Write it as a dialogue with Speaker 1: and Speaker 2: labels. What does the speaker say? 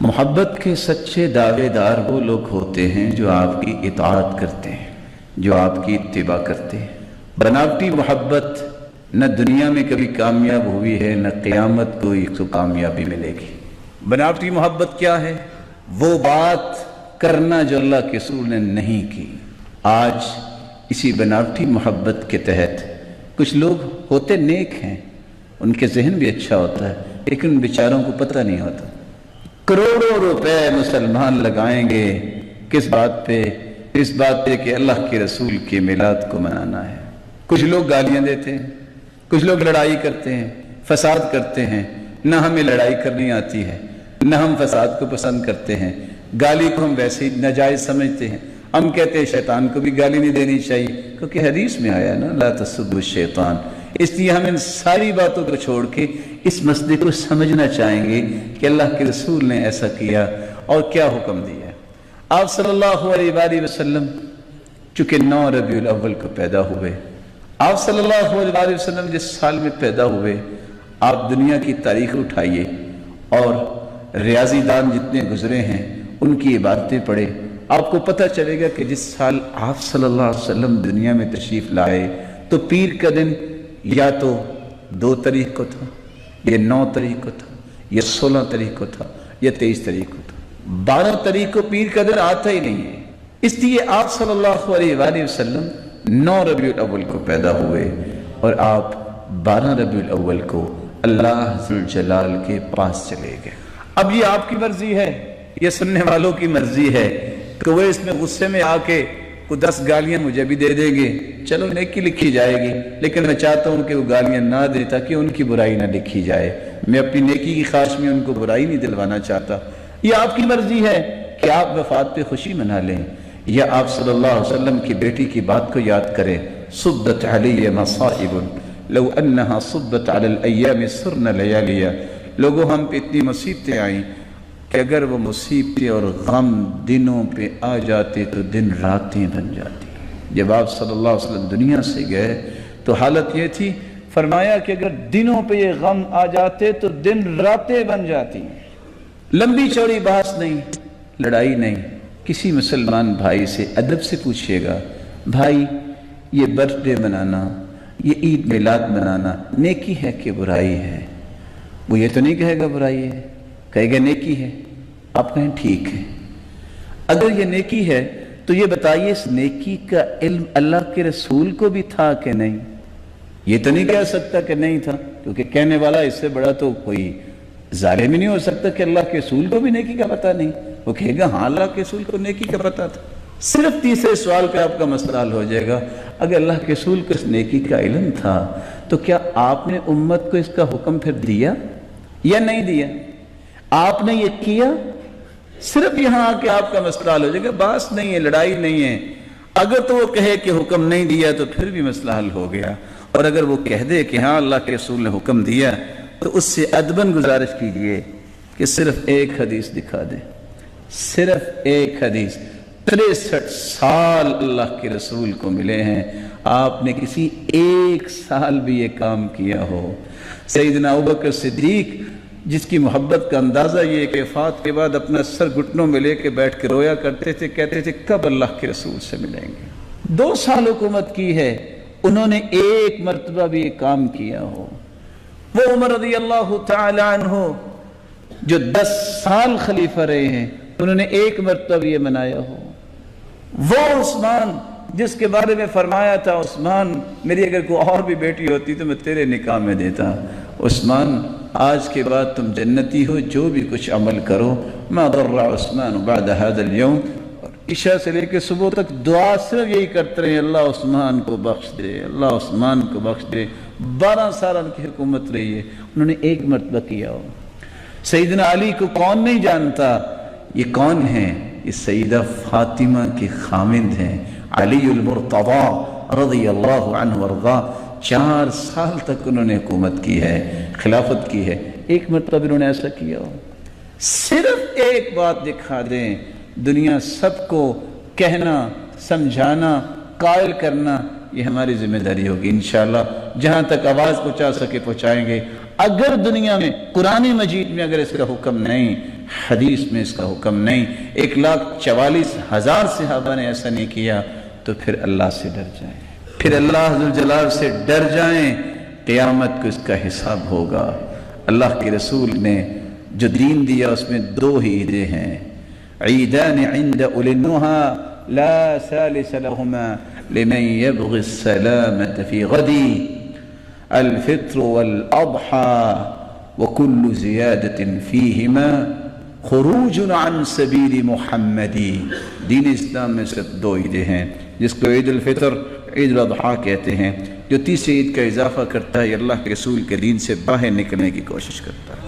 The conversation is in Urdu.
Speaker 1: محبت کے سچے دعویدار وہ لوگ ہوتے ہیں جو آپ کی اطاعت کرتے ہیں، جو آپ کی اتباع کرتے ہیں۔ بناوٹی محبت نہ دنیا میں کبھی کامیاب ہوئی ہے، نہ قیامت کو ایک تو کامیابی ملے گی۔ بناوٹی محبت کیا ہے؟ وہ بات کرنا جو اللہ کے رسول نے نہیں کی۔ آج اسی بناوٹی محبت کے تحت کچھ لوگ ہوتے نیک ہیں، ان کے ذہن بھی اچھا ہوتا ہے، لیکن ان بیچاروں کو پتہ نہیں ہوتا۔ کروڑوں روپے مسلمان لگائیں گے کس بات پہ؟ اس بات پہ کہ اللہ کے رسول کے میلاد کو منانا ہے۔ کچھ لوگ گالیاں دیتے ہیں، کچھ لوگ لڑائی کرتے ہیں، فساد کرتے ہیں۔ نہ ہمیں لڑائی کرنی آتی ہے، نہ ہم فساد کو پسند کرتے ہیں۔ گالی کو ہم ویسے ہی ناجائز سمجھتے ہیں۔ ہم کہتے ہیں شیطان کو بھی گالی نہیں دینی چاہیے، کیونکہ حدیث میں آیا نا لا تسبوا الشیطان۔ اس لیے ہم ان ساری باتوں کو چھوڑ کے اس مسئلے کو سمجھنا چاہیں گے کہ اللہ کے رسول نے ایسا کیا اور کیا حکم دیا۔ آپ صلی اللہ علیہ وآلہ وسلم چونکہ 9 ربیع الاول کو پیدا ہوئے، آپ صلی اللہ علیہ وآلہ وسلم جس سال میں پیدا ہوئے، آپ دنیا کی تاریخ اٹھائیے اور ریاضی دان جتنے گزرے ہیں ان کی عبارتیں پڑھے، آپ کو پتہ چلے گا کہ جس سال آپ صلی اللہ علیہ وسلم دنیا میں تشریف لائے تو پیر کا دن یا تو 2 تاریخ کو تھا، یا 9 تاریخ کو تھا، یا 16 تاریخ کو تھا، یا 23 تاریخ کو تھا۔ 12 تاریخ کو پیر کا دن آتا ہی نہیں ہے۔ اس لیے آپ صلی اللہ علیہ وآلہ وسلم 9 ربیع الاول کو پیدا ہوئے اور آپ 12 ربیع الاول کو اللہ ذوالجلال کے پاس چلے گئے۔ اب یہ آپ کی مرضی ہے، یہ سننے والوں کی مرضی ہے کہ وہ اس میں غصے میں آ کے کو 10 گالیاں مجھے بھی دے دیں گے، چلو نیکی لکھی جائے گی، لیکن میں چاہتا ہوں کہ وہ گالیاں نہ دے تاکہ ان کی برائی نہ لکھی جائے۔ میں اپنی نیکی کی خواہش میں ان کو برائی نہیں دلوانا چاہتا۔ یہ آپ کی مرضی ہے کہ آپ وفات پہ خوشی منا لیں، یا آپ صلی اللہ علیہ وسلم کی بیٹی کی بات کو یاد کریں، صبت علی مصائب لو انہا صبت علی الایام سرن لیالیا۔ لوگوں ہم پہ اتنی مصیبتیں آئیں کہ اگر وہ مصیبتیں اور غم دنوں پہ آ جاتے تو دن راتیں بن جاتی۔ جب آپ صلی اللہ علیہ وسلم دنیا سے گئے تو حالت یہ تھی، فرمایا کہ اگر دنوں پہ یہ غم آ جاتے تو دن راتیں بن جاتی۔ لمبی چوڑی بحث نہیں، لڑائی نہیں۔ کسی مسلمان بھائی سے ادب سے پوچھئے گا، بھائی یہ برتھ ڈے منانا، یہ عید میلاد منانا نیکی ہے کہ برائی ہے؟ وہ یہ تو نہیں کہے گا برائی ہے، کہے گا نیکی ہے۔ آپ کہیں ٹھیک ہے، اگر یہ نیکی ہے تو یہ بتائیے اس نیکی کا علم اللہ کے رسول کو بھی تھا کہ نہیں؟ یہ تو نہیں کہہ سکتا کہ نہیں تھا، کیونکہ کہنے والا اس سے بڑا تو کوئی ظالم ہی نہیں ہو سکتا کہ اللہ کے رسول کو بھی نیکی کا پتہ نہیں۔ وہ کہے گا ہاں اللہ کے رسول کو نیکی کا پتہ تھا۔ صرف تیسرے سوال پہ آپ کا مسئلہ حل ہو جائے گا۔ اگر اللہ کے رسول کو اس نیکی کا علم تھا تو کیا آپ نے امت کو اس کا حکم پھر دیا یا نہیں دیا؟ آپ نے یہ کیا؟ صرف یہاں آ کے آپ کا مسئلہ حل ہو جائے گا۔ بات نہیں ہے، لڑائی نہیں ہے۔ اگر تو وہ کہے کہ حکم نہیں دیا تو پھر بھی مسئلہ حل ہو گیا، اور اگر وہ کہہ دے کہ ہاں اللہ کے رسول نے حکم دیا تو اس سے ادباً گزارش کیجئے کہ صرف ایک حدیث دکھا دے، صرف ایک حدیث۔ 63 سال اللہ کے رسول کو ملے ہیں، آپ نے کسی ایک سال بھی یہ کام کیا ہو؟ سیدنا ابوبکر صدیق جس کی محبت کا اندازہ یہ کہ وفات کے بعد اپنا سر گھٹنوں میں لے کے بیٹھ کے رویا کرتے تھے، کہتے تھے کب اللہ کے رسول سے ملیں گے۔ 2 سال حکومت کی ہے، انہوں نے ایک مرتبہ بھی یہ کام کیا ہو؟ وہ عمر رضی اللہ تعالی عنہ جو 10 سال خلیفہ رہے ہیں، انہوں نے ایک مرتبہ بھی یہ منایا ہو؟ وہ عثمان جس کے بارے میں فرمایا تھا عثمان میری اگر کوئی اور بھی بیٹی ہوتی تو میں تیرے نکاح میں دیتا، عثمان آج کے بعد تم جنتی ہو، جو بھی کچھ عمل کرو۔ ما ضر عثمان بعد هذا اليوم۔ عشاء سے لے کے صبح تک دعا صرف یہی کرتے رہے، اللہ عثمان کو بخش دے، اللہ عثمان کو بخش دے۔ 12 سال ان کی حکومت رہی ہے، انہوں نے ایک مرتبہ کیا ہو؟ سیدنا علی کو کون نہیں جانتا؟ یہ کون ہیں؟ یہ سیدہ فاطمہ کے خامند ہیں، علی المرتضی رضی اللہ عنہ وارضا۔ 4 سال تک انہوں نے حکومت کی ہے، خلافت کی ہے، ایک مرتبہ انہوں نے ایسا کیا ہو؟ صرف ایک بات دکھا دیں، دنیا سب کو کہنا، سمجھانا، قائل کرنا، یہ ہماری ذمہ داری ہوگی انشاءاللہ۔ جہاں تک آواز پہنچا سکے پہنچائیں گے۔ اگر دنیا میں قرآن مجید میں اگر اس کا حکم نہیں، حدیث میں اس کا حکم نہیں۔ 1,44,000 صحابہ نے ایسا نہیں کیا، تو پھر اللہ سے ڈر جائیں، پھر اللہ ذوالجلال سے ڈر جائیں، قیامت کو اس کا حساب ہوگا۔ اللہ کے رسول نے جو دین دیا اس میں 2 ہی عیدیں ہیں، عیدان عند اولی النہی لا ثالث لہما لمن یبغی السلامة فی غدی الفطر والاضحى وكل زیادة فیہما خروج عن سبیل محمدی۔ دین اسلام میں صرف 2 عیدیں ہیں، جس کو عید الفطر، عید الاضحیٰ کہتے ہیں۔ جو تیسری عید کا اضافہ کرتا ہے یہ اللہ کے رسول کے دین سے باہر نکلنے کی کوشش کرتا ہے۔